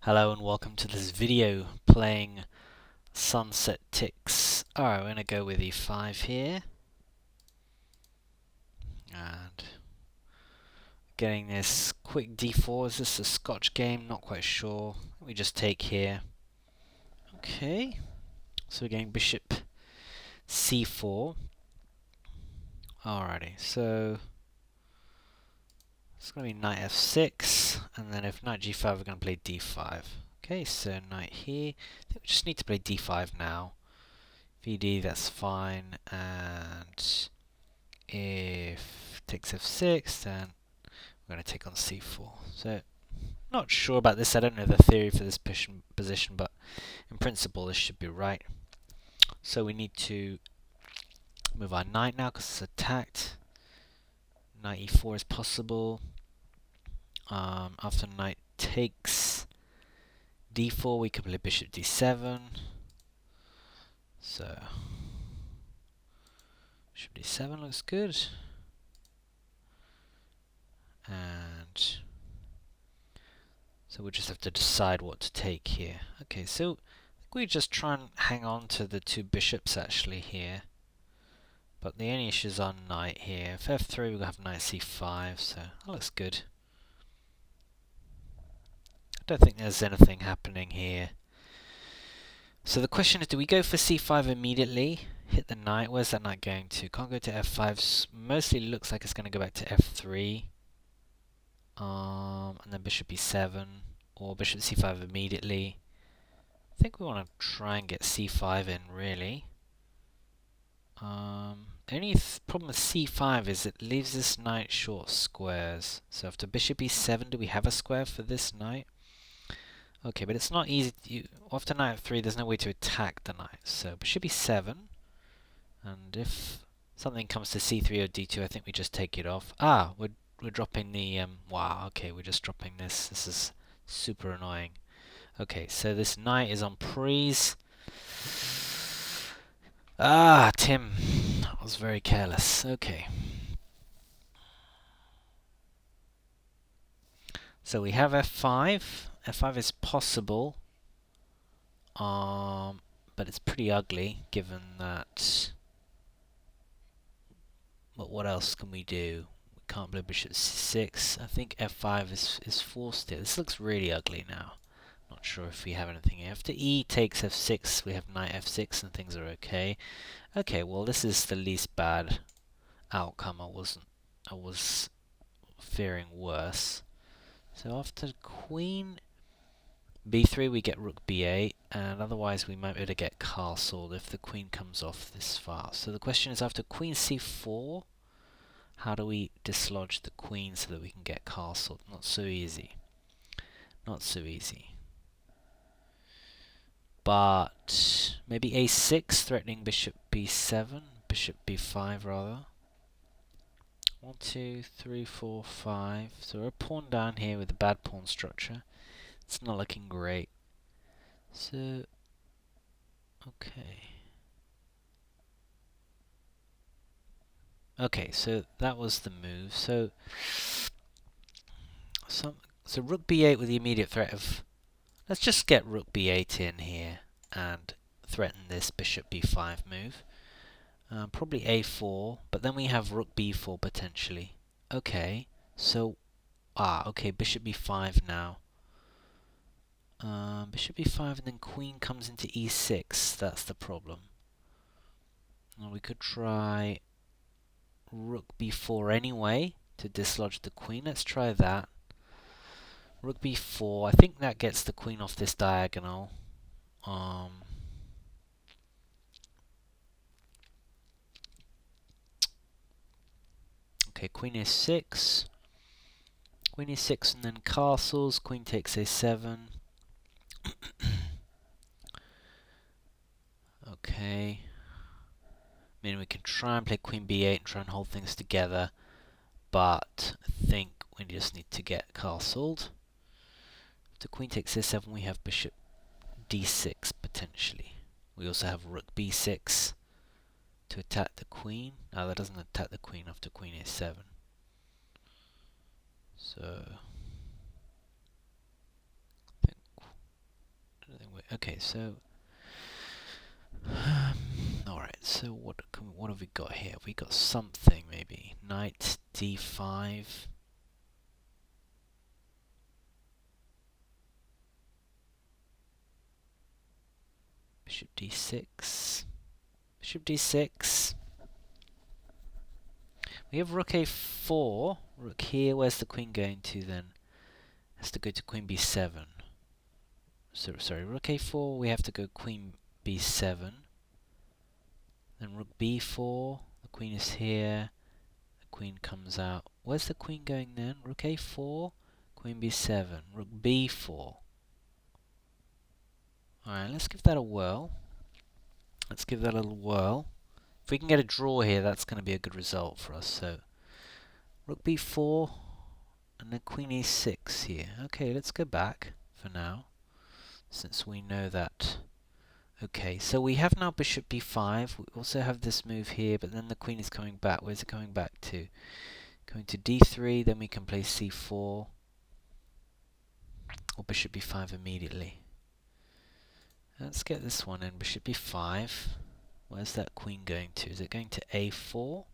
Hello and welcome to this video playing sunsettix. Alright, we're going to go with e5 here. And getting this quick d4. Is this a Scotch game? Not quite sure. We just take here. Okay. So we're getting bishop c4. Alrighty, so it's going to be knight f6. And then if knight g5, we're going to play d5. Okay, so knight here. I think we just need to play d5 now. VD, that's fine, and if takes f6, then we're going to take on c4. So, not sure about this. I don't know the theory for this position, but in principle, this should be right. So we need to move our knight now because it's attacked. Knight e4 is possible. After knight takes d4, we can play bishop d7. So bishop d7 looks good. And so we'll just have to decide what to take here. Okay, so we just try and hang on to the two bishops actually here. But the only issue is our knight here. If f3, we'll have knight c5, so that looks good. I don't think there's anything happening here. So the question is, do we go for c5 immediately? Hit the knight. Where's that knight going to? Can't go to f5. Mostly looks like it's going to go back to f3. And then bishop e7 or bishop c5 immediately. I think we want to try and get c5 in, really. Only problem with c5 is it leaves this knight short squares. So after bishop e7, do we have a square for this knight? Okay, but it's not easy. After knight f3, there's no way to attack the knight. So bishop e7, and if something comes to c3 or d2, I think we just take it off. We're dropping the wow. Okay, we're just dropping this. This is super annoying. Okay, so this knight is on prise. Tim, I was very careless. Okay. So we have f5. f5 is possible, but it's pretty ugly given that. But what else can we do? We can't play bishop c6. I think f5 is forced here. This looks really ugly now. Not sure if we have anything here. After e takes f6, we have knight f6 and things are okay. Okay, well this is the least bad outcome. I was fearing worse. So after queen b3, we get rook b8, and otherwise we might be able to get castled if the queen comes off this far. So the question is, after queen c4, how do we dislodge the queen so that we can get castled? Not so easy. Not so easy. But maybe a6 threatening bishop b7, bishop b5 rather. 1, 2, 3, 4, 5. So we're a pawn down here with a bad pawn structure. It's not looking great. So, okay. Okay, so that was the move. So rook b8 with the immediate threat of... Let's just get rook b8 in here and threaten this bishop b5 move. Probably a4, but then we have rook b4 potentially. Okay, so... okay, bishop b5 now. Bishop e5 and then queen comes into e6. That's the problem. Now we could try rook b4 anyway to dislodge the queen. Let's try that. Rook b4. I think that gets the queen off this diagonal. Okay, queen a6. Queen e6 and then castles. Queen takes a7. Okay. I mean, we can try and play queen b8 and try and hold things together, but I think we just need to get castled. After queen takes a7, we have bishop d6 potentially. We also have rook b6 to attack the queen. No, that doesn't attack the queen after queen a7. So I think Okay, so alright, so what have we got here? We got something maybe. Knight d5. Bishop d6. Bishop d6. We have rook a4. Rook here. Where's the queen going to then? Has to go to queen b7. So sorry, rook a4. We have to go queen b7. Then rook b4. The queen is here. The queen comes out. Where's the queen going then? Rook a4. Queen b7. Rook b4. Alright, let's give that a whirl. Let's give that a little whirl. If we can get a draw here, that's going to be a good result for us. So, rook b4, and then queen e6 here. Okay, let's go back for now, since we know that. Okay, so we have now bishop b5. We also have this move here, but then the queen is coming back. Where's it coming back to? Going to d3, then we can play c4, or bishop b5 immediately. Let's get this one in, bishop b5. Where's that queen going to? Is it going to a4?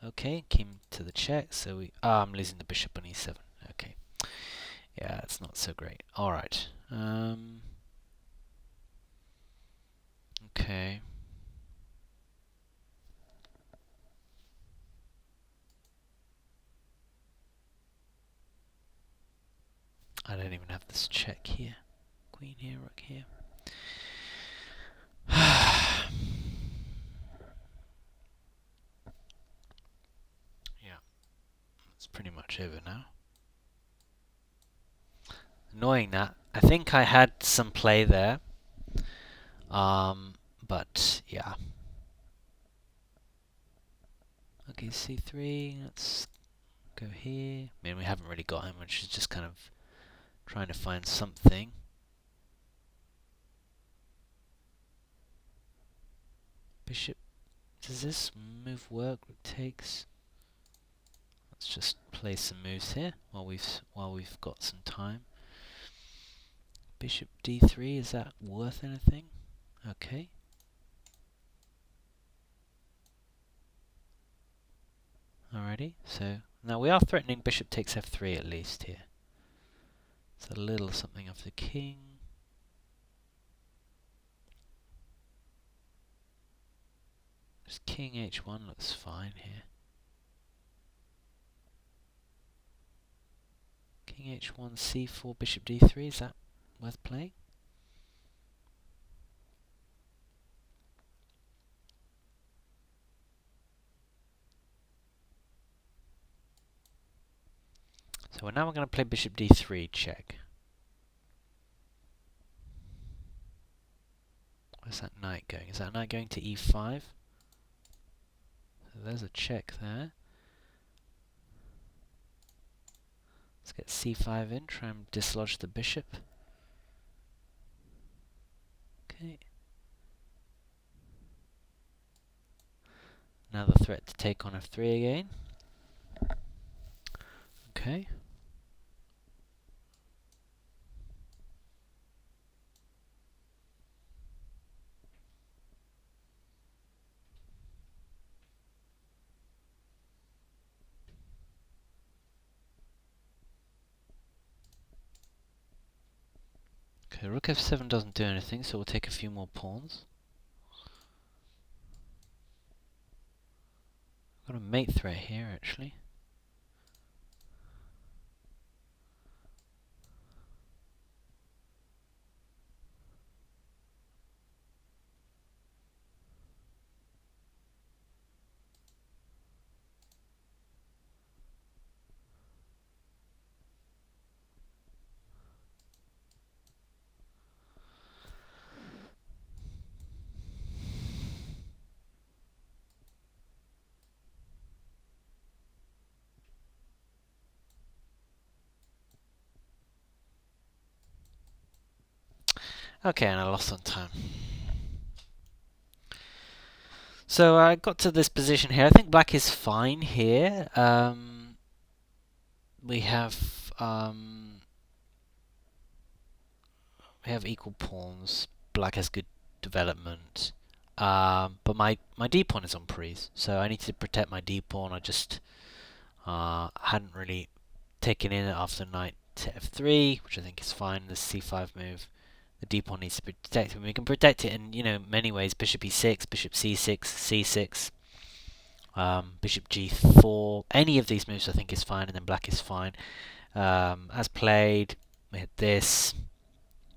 Okay, came to the check, so we... I'm losing the bishop on e7. Okay. Yeah, that's not so great. Alright. Okay. I don't even have this check here. Queen here, rook here. Yeah, it's pretty much over now. Annoying that. I think I had some play there. But yeah. Okay, c3. Let's go here. I mean, we haven't really got him, which is just kind of trying to find something. Bishop. Does this move work? Rook takes. Let's just play some moves here while we've got some time. Bishop d3. Is that worth anything? Okay. Alrighty. So now we are threatening bishop takes f3 at least here. It's a little something of the king. Just king h1 looks fine here. King h1, c4, bishop d3, is that worth playing? So now we're going to play bishop d3 check. Where's that knight going? Is that knight going to e5? So there's a check there. Let's get c5 in, try and dislodge the bishop. Okay. Now the threat to take on f3 again. Okay. Okay, rook f7 doesn't do anything, so we'll take a few more pawns. Got a mate threat here, actually. Okay, and I lost on time. So I got to this position here. I think black is fine here. We have equal pawns. black has good development. But my d pawn is on prise, so I need to protect my d pawn. I just hadn't really taken in it after knight to f3, which I think is fine. The c5 move, the d pawn needs to be protected. And we can protect it in many ways: bishop e6, bishop c6, c6, bishop g4. Any of these moves I think is fine, and then black is fine. As played, we had this.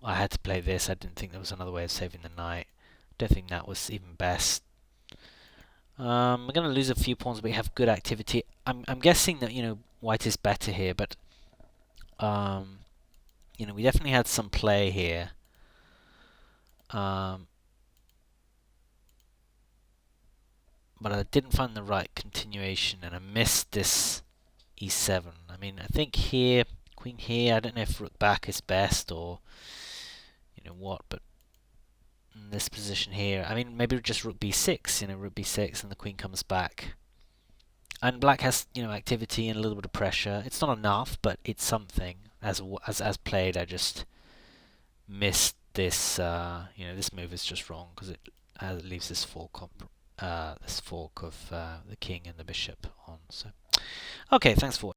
I had to play this. I didn't think there was another way of saving the knight. Don't think that was even best. We're going to lose a few pawns, but we have good activity. I'm guessing that white is better here, but we definitely had some play here. But I didn't find the right continuation, and I missed this e7. I mean, I think here, queen here. I don't know if rook back is best or what, but in this position here, I mean, maybe just rook b6. Rook b6, and the queen comes back. And black has activity and a little bit of pressure. It's not enough, but it's something. As played, I just missed this. This move is just wrong because it leaves this fork of the king and the bishop on. So, okay, thanks for watching.